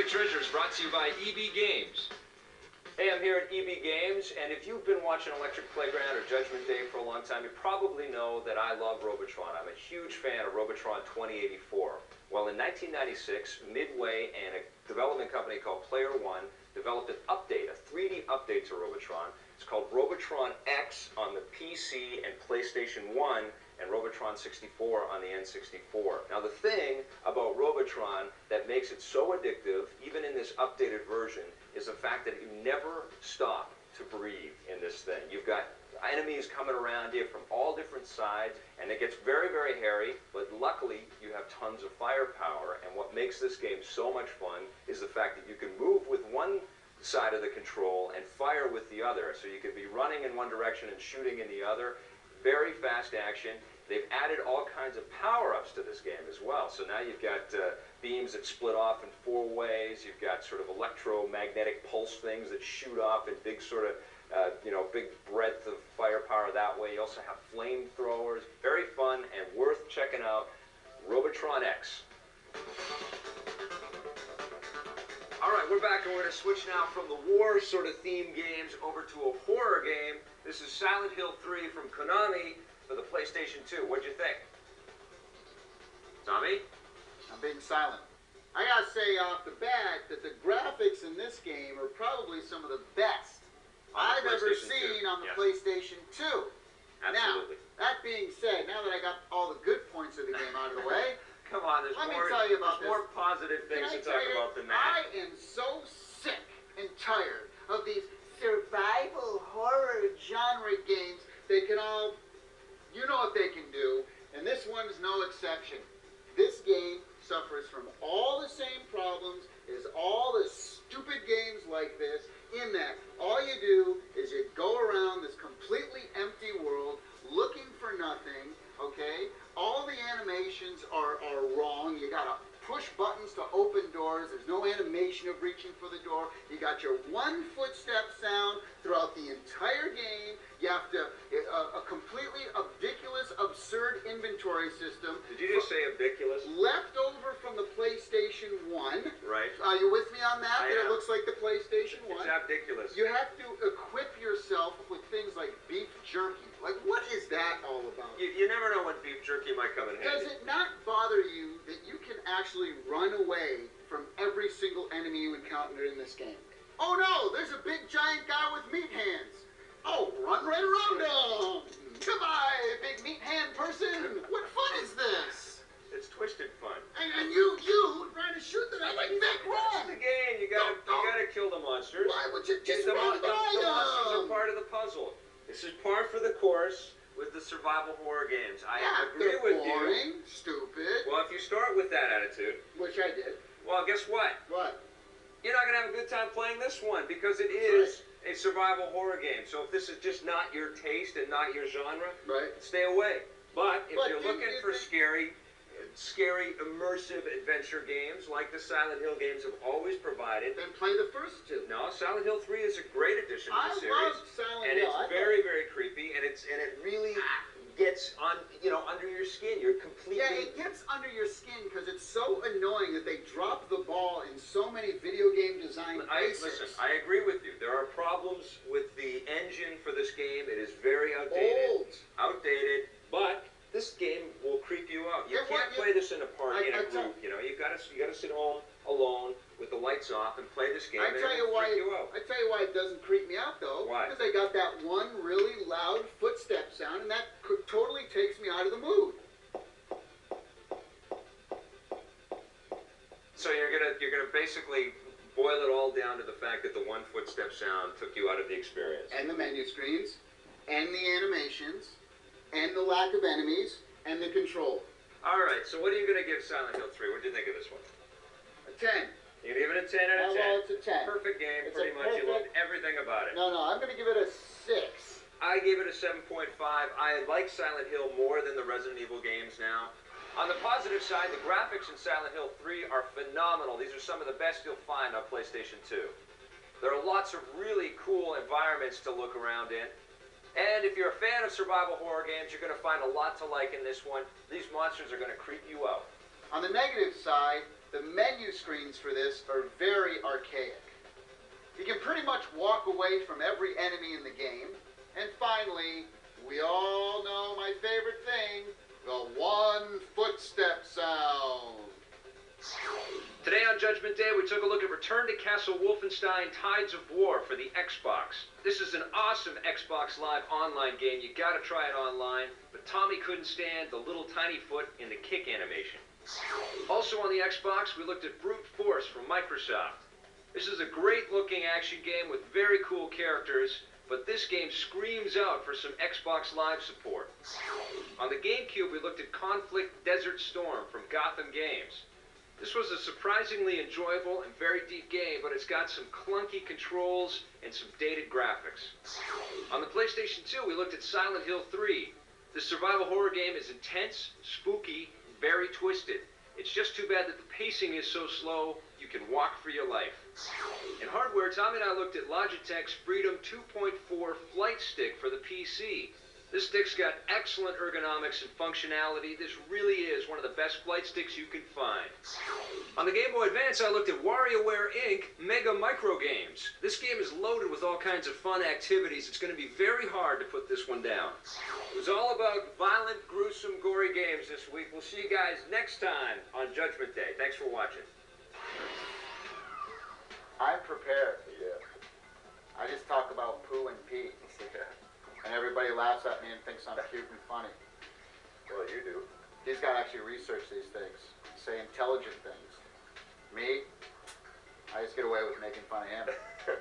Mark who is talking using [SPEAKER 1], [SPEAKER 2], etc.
[SPEAKER 1] Buried Treasures brought to you by EB Games.
[SPEAKER 2] Hey, I'm here at EB Games, and if you've been watching Electric Playground or Judgment Day for a long time, you probably know that I love Robotron. I'm a huge fan of Robotron 2084. Well, in 1996, Midway and a development company called Player One developed an update, a 3D update to Robotron. It's called Robotron X on the PC and PlayStation 1, and Robotron 64 on the N64. Now, the thing about Robotron that makes it so addictive, even in this updated version, is the fact that you never stop to breathe in this thing. You've got enemies coming around you from all different sides, and it gets very, very hairy, but luckily you have tons of firepower, and what makes this game so much fun is the fact that you can move with one side of the control and fire with the other. So you could be running in one direction and shooting in the other. Very fast action. They've added all kinds of power-ups to this game as well. So now you've got beams that split off in 4 ways. You've got sort of electromagnetic pulse things that shoot off in big sort of, big breadth of firepower that way. You also have flamethrowers. Very fun and worth checking out. Robotron X. All right, we're back, and we're going to switch now from the war sort of theme games over to a horror game. This is Silent Hill 3 from Konami for the PlayStation 2. What'd you think? Tommy?
[SPEAKER 3] I'm being silent. I gotta say off the bat that the graphics in this game are probably some of the best I've ever seen on the PlayStation 2.
[SPEAKER 2] Absolutely.
[SPEAKER 3] Now, that being said, now that I got all the good points of the game out of the way,
[SPEAKER 2] come on, there's
[SPEAKER 3] let me tell you about
[SPEAKER 2] more positive things to talk about than that.
[SPEAKER 3] I am so sick and tired of these survival horror genre games. They can all, you know what they can do, and this one is no exception. This game suffers from all the same problems as all the stupid games like this, in that all you do is you go around this completely empty world looking for nothing, okay? All the animations are wrong. You gotta push buttons to open doors. There's no animation of reaching for the door. You got your one footstep sound throughout the entire game. You have to, a completely ridiculous, absurd inventory system.
[SPEAKER 2] Did you just say ridiculous?
[SPEAKER 3] Left over from the PlayStation 1.
[SPEAKER 2] Right.
[SPEAKER 3] Are you with me on that?
[SPEAKER 2] I am.
[SPEAKER 3] It looks like the PlayStation 1.
[SPEAKER 2] It's ridiculous.
[SPEAKER 3] You have to equip yourself with things like beef jerky. Like, what is that all about?
[SPEAKER 2] You never know when beef jerky might come in handy.
[SPEAKER 3] Does it not bother you that you can actually run away from every single enemy you encounter in this game? Oh no, there's a big giant guy with meat hands. Oh, run right around him. Goodbye, big meat hand person. What fun is this?
[SPEAKER 2] It's twisted fun.
[SPEAKER 3] And you trying to shoot them. I like that
[SPEAKER 2] It's the game. You gotta kill the monsters.
[SPEAKER 3] Why would you just
[SPEAKER 2] the
[SPEAKER 3] run by
[SPEAKER 2] monsters are
[SPEAKER 3] them?
[SPEAKER 2] part of the puzzle. This is par for the course with the survival horror games. I agree
[SPEAKER 3] they're
[SPEAKER 2] with
[SPEAKER 3] boring,
[SPEAKER 2] you.
[SPEAKER 3] Stupid.
[SPEAKER 2] Well, if you start with that attitude,
[SPEAKER 3] Which I did.
[SPEAKER 2] well, guess what?
[SPEAKER 3] What?
[SPEAKER 2] You're not gonna have a good time playing this one because it is a survival horror game. So if this is just not your taste and not your genre,
[SPEAKER 3] Right.
[SPEAKER 2] stay away. But if you're
[SPEAKER 3] do
[SPEAKER 2] looking
[SPEAKER 3] you
[SPEAKER 2] for
[SPEAKER 3] think-
[SPEAKER 2] scary, immersive adventure games like the Silent Hill games have always provided,
[SPEAKER 3] Then play the first two.
[SPEAKER 2] no, Silent Hill 3 is a great addition to the
[SPEAKER 3] I
[SPEAKER 2] series.
[SPEAKER 3] love Silent
[SPEAKER 2] And
[SPEAKER 3] Hill.
[SPEAKER 2] it's very, very creepy, and it really gets on, under your skin. You're completely.
[SPEAKER 3] Yeah, it gets under your skin because it's so annoying that they drop the ball in so many video game design places.
[SPEAKER 2] Listen, I agree with you. There are problems with the engine for this game. It is very outdated. Outdated, but this game will creep you out. You can't play this in a party in a group. You gotta sit home alone with the lights off and play this game.
[SPEAKER 3] I tell you why.
[SPEAKER 2] You out.
[SPEAKER 3] I tell you why it doesn't creep me out though.
[SPEAKER 2] Why?
[SPEAKER 3] Because they got that one really loud footstep sound, and that totally takes me out of the mood.
[SPEAKER 2] So you're gonna basically boil it all down to the fact that the one footstep sound took you out of the experience.
[SPEAKER 3] And the menu screens, and the animations, and the lack of enemies, and the control.
[SPEAKER 2] All right. So what are you gonna give Silent Hill 3? What did you think of this one?
[SPEAKER 3] A 10.
[SPEAKER 2] You give it a 10 out of 10.
[SPEAKER 3] Well, it's a 10.
[SPEAKER 2] Perfect game,
[SPEAKER 3] It's
[SPEAKER 2] pretty
[SPEAKER 3] a
[SPEAKER 2] much. You loved
[SPEAKER 3] perfect-
[SPEAKER 2] everything about it.
[SPEAKER 3] No, I'm going to give it a 6.
[SPEAKER 2] I gave it a 7.5. I like Silent Hill more than the Resident Evil games now. On the positive side, the graphics in Silent Hill 3 are phenomenal. These are some of the best you'll find on PlayStation 2. There are lots of really cool environments to look around in. And if you're a fan of survival horror games, you're going to find a lot to like in this one. These monsters are going to creep you out.
[SPEAKER 3] On the negative side, the menu screens for this are very archaic. You can pretty much walk away from every enemy in the game. And finally, we all know my favorite thing, the one footstep sound.
[SPEAKER 2] Today on Judgment Day, we took a look at Return to Castle Wolfenstein Tides of War for the Xbox. This is an awesome Xbox Live online game. You gotta try it online, but Tommy couldn't stand the little tiny foot in the kick animation. Also on the Xbox, we looked at Brute Force from Microsoft. This is a great looking action game with very cool characters, but this game screams out for some Xbox Live support. On the GameCube, we looked at Conflict Desert Storm from Gotham Games. This was a surprisingly enjoyable and very deep game, but it's got some clunky controls and some dated graphics. On the PlayStation 2, we looked at Silent Hill 3. This survival horror game is intense, spooky, and very twisted. It's just too bad that the pacing is so slow, you can walk for your life. In hardware, Tommy and I looked at Logitech's Freedom 2.4 Flight Stick for the PC. This stick's got excellent ergonomics and functionality. This really is one of the best flight sticks you can find. On the Game Boy Advance, I looked at WarioWare Inc. Mega Micro Games. This game is loaded with all kinds of fun activities. It's going to be very hard to put this one down. It was all about violent, gruesome, gory games this week. We'll see you guys next time on Judgment Day. Thanks for watching.
[SPEAKER 3] I'm prepared. Yeah. I just talk about poo and pee. And everybody laughs at me and thinks I'm cute and funny.
[SPEAKER 2] Well, you do.
[SPEAKER 3] He's got to actually research these things, say intelligent things. Me, I just get away with making fun of him.